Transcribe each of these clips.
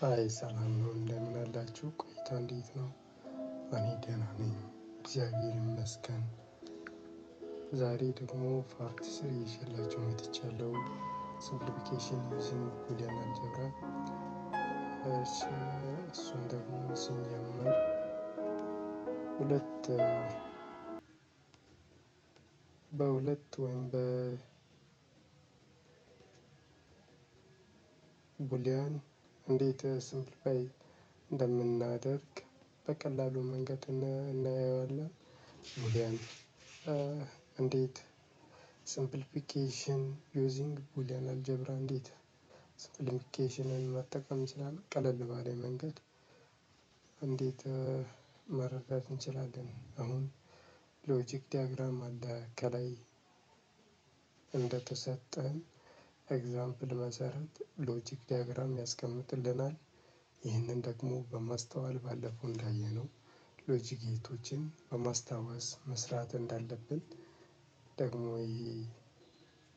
አይ ሰላም ነው። እንደምን አላችሁ? ቆይታ እንዴት ነው? እኔ ደህና ነኝ፣ እግዚአብሔር ይመስገን። ዛሬ ደግሞ ፓርት 3 ይዤላችሁ መጥቻለሁ። ሲምፕሊፊኬሽን ዩዚንግ ቡሊያን አልጀብራ። እሱን ደግሞ ስንጀምር በሁለት ወይም በቡሊያን እንዴት ሲምፕሊፋይ እንደምናደርግ በቀላሉ መንገድ እናየዋለን። ቡሊያን እንዴት ሲምፕሊፊኬሽን ዩዚንግ ቡሊያን አልጀብራ እንዴት ሲምፕሊፊኬሽንን መጠቀም እንችላለን፣ ቀለል ባለ መንገድ እንዴት መረዳት እንችላለን። አሁን ሎጂክ ዲያግራም አለ ከላይ እንደተሰጠን ኤግዛምፕል መሰረት ሎጂክ ዲያግራም ያስቀምጥልናል። ይህንን ደግሞ በማስተዋል ባለፈው እንዳየነው ሎጂክ ጌቶችን በማስታወስ መስራት እንዳለብን ደግሞ ይሄ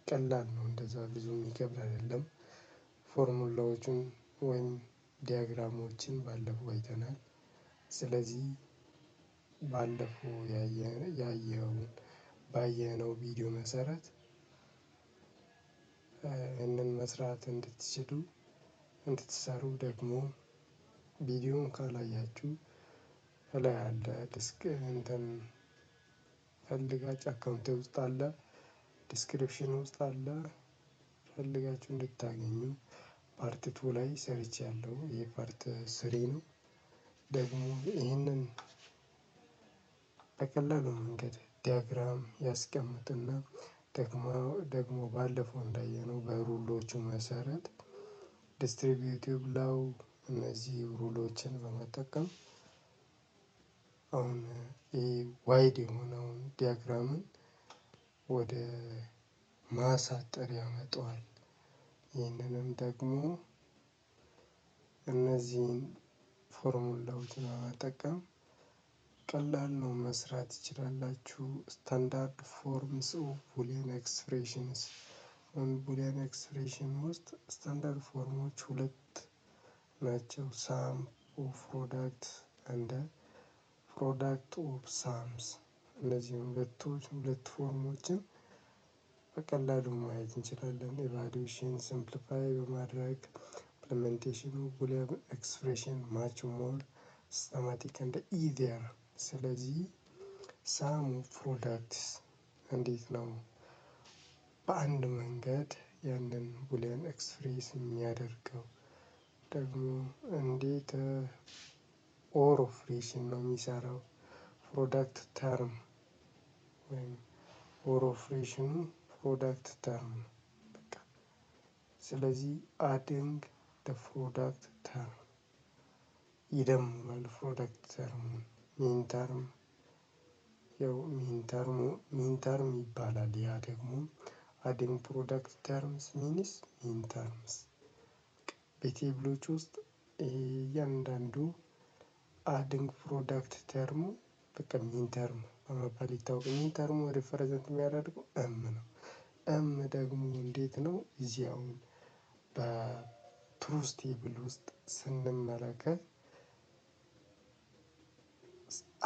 ቀላል ነው፣ እንደዛ ብዙ የሚከብድ አይደለም። ፎርሙላዎችን ወይም ዲያግራሞችን ባለፈው አይተናል። ስለዚህ ባለፈው ባየነው ቪዲዮ መሰረት ይህንን መስራት እንድትሰሩ ደግሞ ቪዲዮን ካላያችሁ ላይ አለ ፈልጋችሁ አካውንቴ ውስጥ አለ፣ ዲስክሪፕሽን ውስጥ አለ፣ ፈልጋችሁ እንድታገኙ ፓርት 2 ላይ ሰርቻለሁ። ይሄ ፓርት 3 ነው። ደግሞ ይህንን በቀላሉ መንገድ ዲያግራም ያስቀምጥና ደግሞ ባለፈው እንዳየነው በሩሎቹ መሰረት ዲስትሪቢዩቲቭ ላው እነዚህ ሩሎችን በመጠቀም አሁን ይሄ ዋይድ የሆነውን ዲያግራምን ወደ ማሳጠር ያመጣዋል። ይህንንም ደግሞ እነዚህን ፎርሙላዎችን በመጠቀም ቀላል ነው መስራት ትችላላችሁ። ስታንዳርድ ፎርምስ ኦፍ ቡሊያን ኤክስፕሬሽንስ። ቡሊያን ኤክስፕሬሽን ውስጥ ስታንዳርድ ፎርሞች ሁለት ናቸው። ሳም ኦፍ ፕሮዳክት እንደ ፕሮዳክት ኦፍ ሳምስ። እነዚህም ሁለት ፎርሞችን በቀላሉ ማየት እንችላለን። ኢቫሉዌሽን ሲምፕሊፋይ በማድረግ ኢምፕሊሜንቴሽኑ ቡሊያን ኤክስፕሬሽን ማች ሞር ሲስተማቲክ እንደ ኢዚየር። ስለዚህ ሳም ኦፍ ፕሮዳክትስ እንዴት ነው በአንድ መንገድ ያንን ቡሊያን ኤክስፕሬስ የሚያደርገው? ደግሞ እንዴት ኦር ኦፕሬሽን ነው የሚሰራው? ፕሮዳክት ተርም ወይም ኦር ኦፕሬሽኑ ፕሮዳክት ተርም ነው። በቃ ስለዚህ አዲንግ ፕሮዳክት ተርም ይደምራል። ፕሮዳክት ተርሙን ሚን ተርም ይባላል። ያ ደግሞ አዲንግ ፕሮዳክት ተርምስ ሚንስ ሚን ተርምስ። በቴብሎች ውስጥ እያንዳንዱ አዲንግ ፕሮዳክት ተርሙ በቃ ሚን ተርም በመባል ይታወቅ። ሚን ተርሙ ሪፕሬዘንት የሚያደርገው ኤም ነው። ኤም ደግሞ እንዴት ነው? እዚህ አሁን በትሩዝ ቴብል ውስጥ ስንመለከት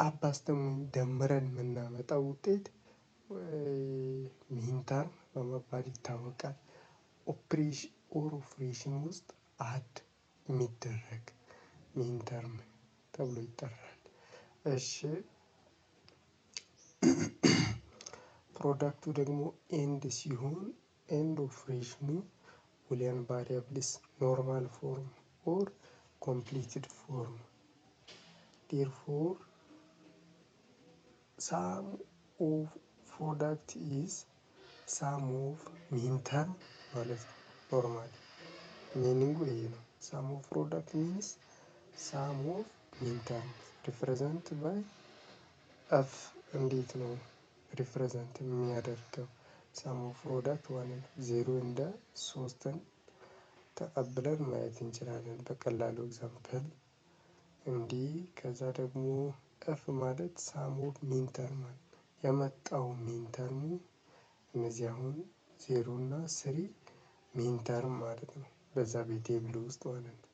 አባዝተን ደምረን የምናመጣው ውጤት ሚን ተርም በመባል ይታወቃል። ኦር ኦፕሬሽን ውስጥ አድ የሚደረግ ሚን ተርም ተብሎ ይጠራል። እሺ ፕሮዳክቱ ደግሞ ኤንድ ሲሆን ኤንድ ኦፕሬሽኑ ቡሊያን ቫሪያብልስ ኖርማል ፎርም ኦር ኮምፕሊትድ ፎርም። ዴርፎር ሳም ኦፍ ፕሮዳክት ኢዝ ሳም ኦፍ ሚን ተርም ማለት ነው። ኖርማል ሚኒንጉ ይሄ ነው። ሳም ኦፍ ፕሮዳክት ሚንስ ሳም ኦፍ ሚን ተርም ሪፕሬዘንት ባይ ኤፍ። እንዴት ነው ሪፕሬዘንት የሚያደርገው? ሳም ኦፍ ፕሮዳክት 0 እንደ 3ን ተቀብለን ማየት እንችላለን በቀላሉ ኤግዛምፕል እንዲህ። ከዛ ደግሞ ኤፍ ማለት ሳም ኦፍ ሚን ተርም ያመጣው ሚን ተርሙ እነዚህ አሁን 0 እና 3 ሚን ተርም ማለት ነው በዛ በቴብል ውስጥ ማለት ነው።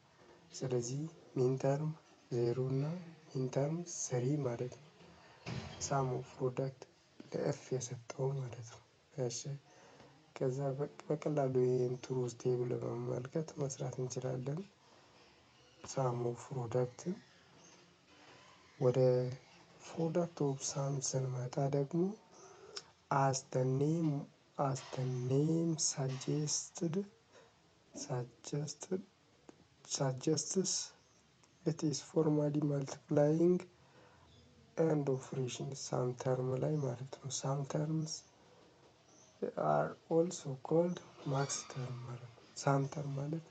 ስለዚህ ሚን ተርም 0 እና ሚን ተርም 3 ማለት ነው። ሳም ኦፍ ፕሮዳክት ለኤፍ የሰጠው ማለት ነው። እሺ ከዛ በቀላሉ ይሄን ትሩዝ ቴብል በመመልከት መስራት እንችላለን። ሳም ኦፍ ፕሮዳክት ወደ ፕሮዳክት ኦፍ ሳም ስንመጣ ደግሞ as the name suggests it is formally multiplying and operation sum term ላይ ማለት ነው። sum terms are also called max term ማለት ነው። sum term ማለት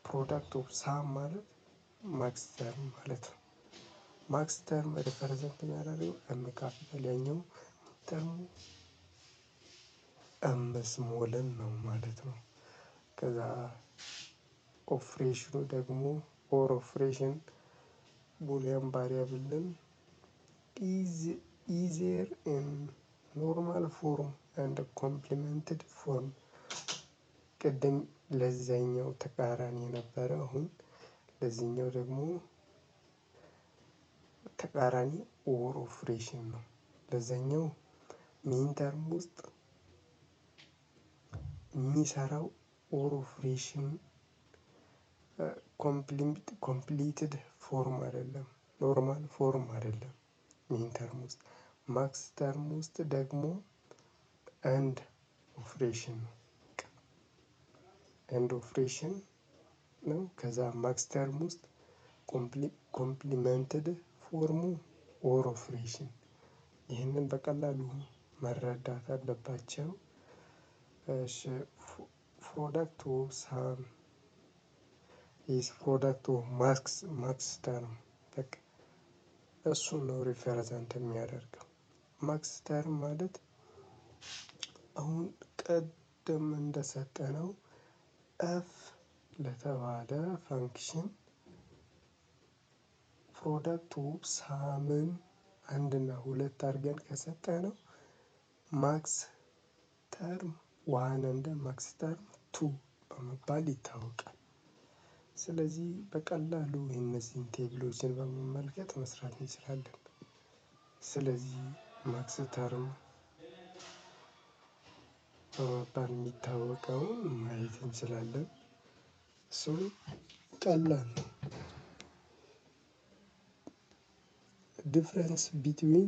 ፕሮዳክት ኦፍ ሳም ማለት ማክስ ተርም ማለት ነው። ማክስ ተርም ሪፕሬዘንት የሚያደርገው ኤም ካፒታል ያኛው ተርሙ ኤም ስሞልን ነው ማለት ነው። ከዛ ኦፕሬሽኑ ደግሞ ኦር ኦፕሬሽን ቡሊያን ቫሪያብልን ኢዜር ኢን ኖርማል ፎርም ኤንድ ኮምፕሊመንትድ ፎርም ቅድም ለዛኛው ተቃራኒ የነበረ አሁን ለዚህኛው ደግሞ ተቃራኒ ኦር ኦፕሬሽን ነው። ለዛኛው ሚን ተርም ውስጥ የሚሰራው ኦር ኦፕሬሽን ኮምፕሊትድ ፎርም አይደለም፣ ኖርማል ፎርም አይደለም። ሚን ተርም ውስጥ ማክስ ተርም ውስጥ ደግሞ ኤንድ ኦፕሬሽን ነው። ኤንድ ኦፕሬሽን ነው። ከዛ ማክስ ተርም ውስጥ ኮምፕሊመንትድ ፎርሙ ኦር ኦፕሬሽን። ይህንን በቀላሉ መረዳት አለባቸው። ፕሮዳክት ኦፍ ሳም ኢዝ ፕሮዳክት ኦፍ ማክስ ተርም። በቃ እሱን ነው ሪፕሬዘንት የሚያደርገው። ማክስ ተርም ማለት አሁን ቀደም እንደሰጠነው ኤፍ ለተባለ ፋንክሽን ፕሮዳክት ኦፍ ሳምን 1 እና 2 አድርገን ከሰጠነው ማክስ ተርም 1 እንደ ማክስ ተርም 2 በመባል ይታወቃል። ስለዚህ በቀላሉ እነዚህን ቴብሎችን በመመልከት መስራት እንችላለን። ስለዚህ ማክስ ተርም በመባል የሚታወቀውን ማየት እንችላለን። እሱም ቀላል ነው። ዲፍረንስ ቢትዊን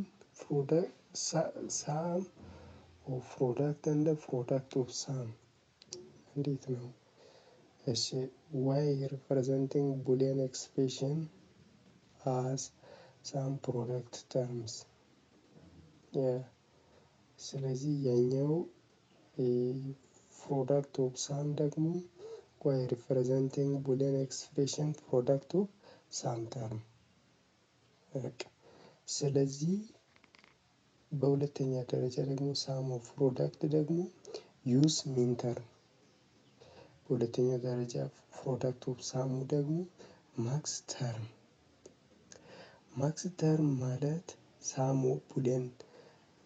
ሳም ኦፍ ፕሮዳክት እንደ ፕሮዳክት ኦፍ ሳም እንዴት ነው? እሺ ዋይ ሪፕሬዘንቲንግ ቡሊያን ኤክስፕሬሽን አስ ሳም ፕሮዳክት ተርምስ። ስለዚህ ያኛው ፕሮዳክት ኦፍ ሳም ደግሞ ዋይ ሪፕሬዘንቲንግ ቡሊያን ኤክስፕሬሽን ፕሮዳክት ኦፍ ሳም ተርም። ስለዚህ በሁለተኛ ደረጃ ደግሞ ሳም ኦፍ ፕሮዳክት ደግሞ ዩዝ ሚን ተርም። በሁለተኛ ደረጃ ፕሮዳክት ኦፍ ሳሙ ደግሞ ማክስ ተርም። ማክስ ተርም ማለት ሳም ኦፍ ቡሊያን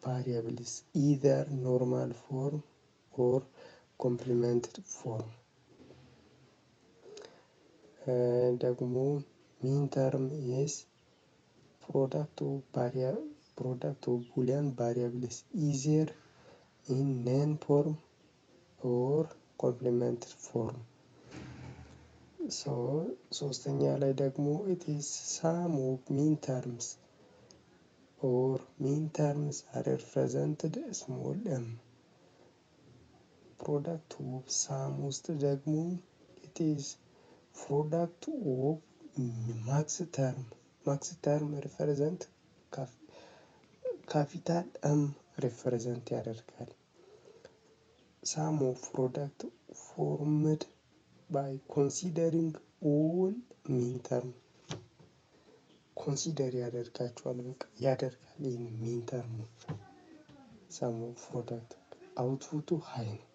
ቫሪያብልስ ኢዘር ኖርማል ፎርም ኦር ኮምፕሊመንትድ ፎርም። ደግሞ ሚን ተርም ኢዝ ፕሮዳክት ኦፍ ቡሊያን ቫሪያብልስ ኢዘር ኢን ነን ፎርም ኦር ኮምፕሊመንትድ ፎርም። ሶስተኛ ላይ ደግሞ ኢት ኢዝ ሳም ኦፍ ሚን ተርምስ ኦር ሚን ተርምስ አር ሪፕሬዘንትድ ስሞል ኤም። ፕሮዳክት ኦፍ ሳም ውስጥ ደግሞ ኢት ኢዝ ፕሮዳክት ኦፍ ማክስ ተርም። ማክስ ተርም ሪፕሬዘንት ካፒታል ኤም ሪፕሬዘንት ያደርጋል። ሳም ኦፍ ፕሮዳክት ፎርምድ ባይ ኮንሲደሪንግ ኦል ሚን ተርም። ኮንሲደር ያደርጋቸዋል፣ በቃ ያደርጋል። ይህን ሚን ተርም ሳም ኦፍ ፕሮዳክት አውትፑቱ ሀይ ነው።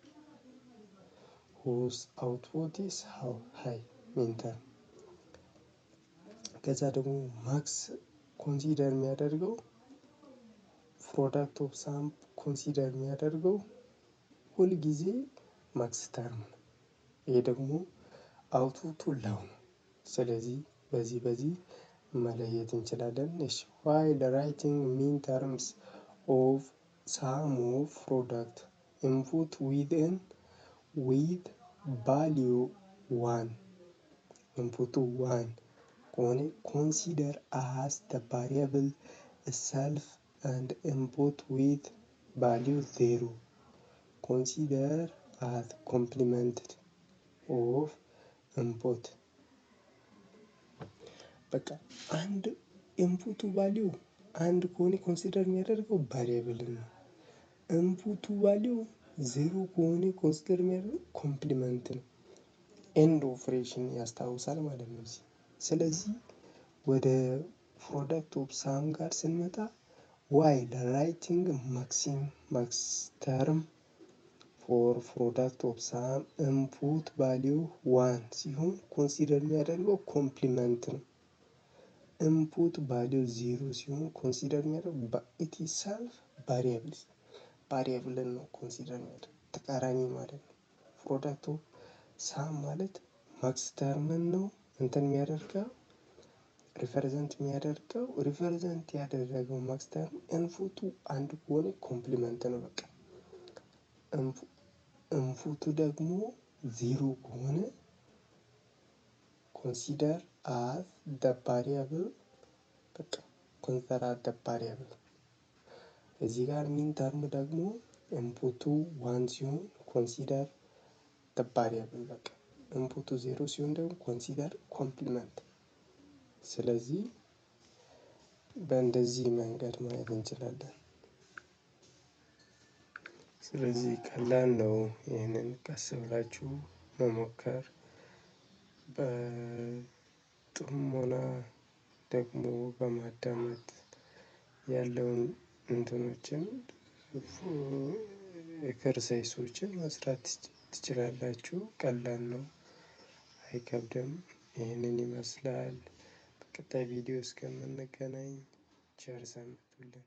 ሁዝ አውትፑት ኢዝ ሀይ ሚን ተርም። ከዛ ደግሞ ማክስ ኮንሲደር የሚያደርገው ፕሮዳክት ኦፍ ሳም ኮንሲደር የሚያደርገው ሁልጊዜ ማክስ ተርም ነው። ይሄ ደግሞ አውትፑቱ ለው ነው። ስለዚህ በዚህ መለየት እንችላለን። እሺ while writing mean terms of sum of product input with value 1 input 1 consider as the variable itself and input with value 0 consider as complement of input። በቃ አንድ ኢንፑቱ ቫሊዩ አንድ ከሆነ ኮንሲደር የሚያደርገው ቫሪያብል ነው። ኢንፑቱ ቫሊዩ 0 ከሆነ ኮንሲደር የሚያደርገው ኮምፕሊመንት ነው። ኤንድ ኦፕሬሽን ያስታውሳል ማለት ነው። ስለዚህ ወደ ፕሮዳክት ኦፍ ሳም ጋር ስንመጣ while writing ማክስ ተርም ፎር ፕሮዳክት ኦፍ ሳም ኢንፑት ቫሊዩ 1 ሲሆን ኮንሲደር የሚያደርገው ኮምፕሊመንት ነው። ኢንፑት ቫሊዩ 0 ሲሆን ኮንሲደር የሚያደርገው ኢት ኢትሰልፍ ቫሪያብልን ነው ኮንሲደር የሚያደርገው ተቃራኒ ማለት ነው። ፕሮዳክት ኦፍ ሳም ማለት ማክስ ተርምን ነው እንትን የሚያደርገው ሪፕሬዘንት ያደረገው ማክስ ተርም ኢንፑቱ አንድ ከሆነ ኮምፕሊመንት ነው። በቃ ኢንፑቱ ደግሞ 0 ከሆነ ኮንሲደር አዝ ዘ ቫሪያብል በቃ ኮንሲደር አዝ ዘ ቫሪያብል። እዚህ ጋር ሚን ተርም ደግሞ ኢንፑቱ 1 ሲሆን ኮንሲደር ዘ ቫሪያብል በቃ ኢንፑቱ 0 ሲሆን ደግሞ ኮንሲደር ኮምፕሊመንት። ስለዚህ በእንደዚህ መንገድ ማየት እንችላለን። ስለዚህ ቀላል ነው። ይህንን ቀስ ብላችሁ መሞከር በጥሞና ደግሞ በማዳመጥ ያለውን እንትኖችን ኤክሰርሳይሶችን መስራት ትችላላችሁ። ቀላል ነው፣ አይከብድም። ይህንን ይመስላል። በቀጣይ ቪዲዮ እስከምንገናኝ ቸር ሰንብቱልን።